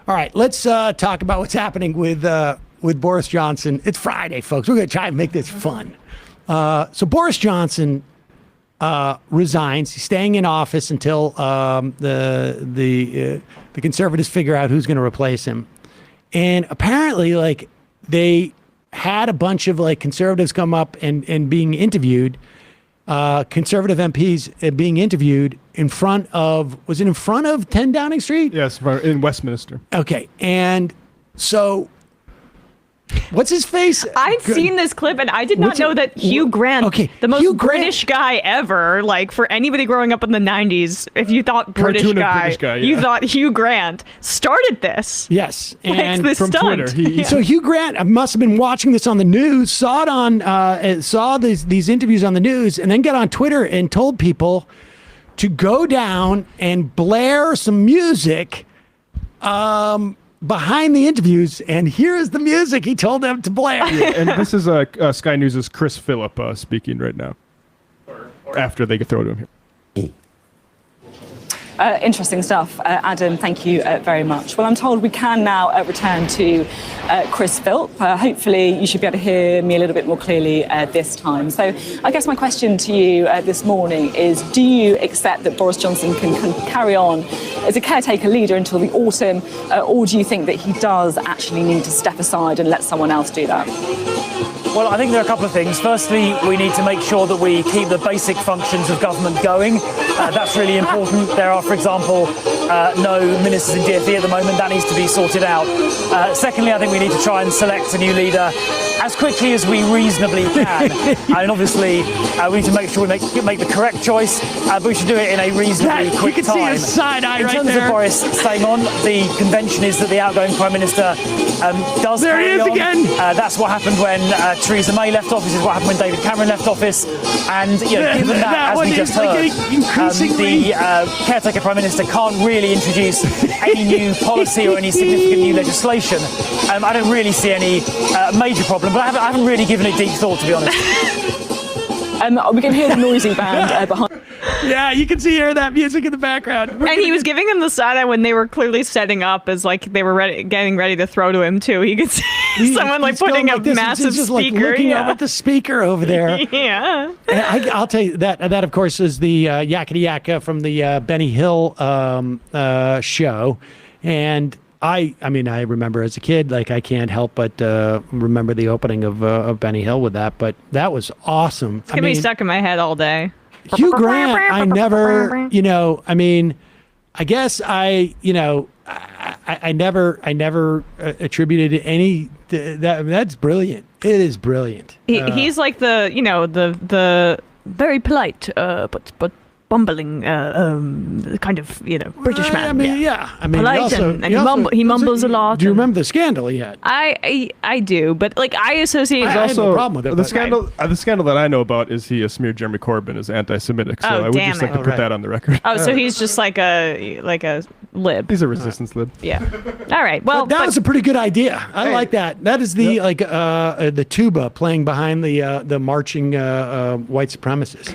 All right, let's talk about what's happening with Boris Johnson. It's Friday, folks. We're going to try and make this fun. So Boris Johnson resigns. He's staying in office until the Conservatives figure out who's going to replace him. And apparently, like, they had a bunch of like conservatives come up and being interviewed. Conservative MPs being interviewed in front of, was it in front of 10 Downing Street? Yes, in Westminster. Okay. And so what's his face? I've seen this clip and I did not know that Hugh Grant, the most British guy ever, like for anybody growing up in the 90s, if you thought British guy, you thought Hugh Grant started this. Yes. And this from stunt. Twitter. So Hugh Grant must have been watching this on the news, saw it on, saw these interviews on the news, and then got on Twitter and told people to go down and blare some music behind the interviews, and here's the music he told them to blare. Yeah, and this is Sky News' Chris Phillip speaking right now, after they throw to him here. Interesting stuff. Adam, thank you very much. Well, I'm told we can now return to Chris Phillip. Hopefully you should be able to hear me a little bit more clearly this time. So I guess my question to you this morning is, do you accept that Boris Johnson can carry on as a caretaker leader until the autumn, or do you think that he does actually need to step aside and let someone else do that? Well, I think there are a couple of things. Firstly, we need to make sure that we keep the basic functions of government going. That's really important. There are, for example, no ministers in DfE at the moment. That needs to be sorted out. Secondly, I think we need to try and select a new leader as quickly as we reasonably can. And obviously, we need to make sure we make the correct choice, but we should do it in a reasonably quick time. You can see his side eye right there. In terms of Boris staying on, the convention is that the outgoing Prime Minister does there carry he is on. Again. That's what happened when Theresa May left office, is what happened when David Cameron left office. And given that, as we just heard, the caretaker Prime Minister can't really introduce any new policy or any significant new legislation. I don't really see any major problem, but I haven't really given it deep thought, to be honest. We can hear the noisy band behind. Yeah, you can hear that music in the background. And he was giving them the side eye when they were clearly setting up as like they were getting ready to throw to him too. He could see someone like putting a massive just speaker. Like looking up at the speaker over there. Yeah. And I'll tell you that of course is the Yakety Yak from the Benny Hill show, and I mean, I remember as a kid, like I can't help but remember the opening of Benny Hill with that. But that was awesome. It's gonna be stuck in my head all day. Hugh Grant, I never, I mean, I guess I never attributed any. That's brilliant. It is brilliant. He's like the very polite, but bumbling kind of British man. I mean, I mean, polite he mumbles a lot. Do you remember the scandal he had? I do, but like I associate. I have no problem with it. The scandal that I know about is he smeared Jeremy Corbyn as anti-Semitic. So I would just like to put that on the record. Oh, so he's just like a lib. He's a resistance lib. Yeah. All right. Well, that was a pretty good idea. I like that. That is the the tuba playing behind the marching white supremacists.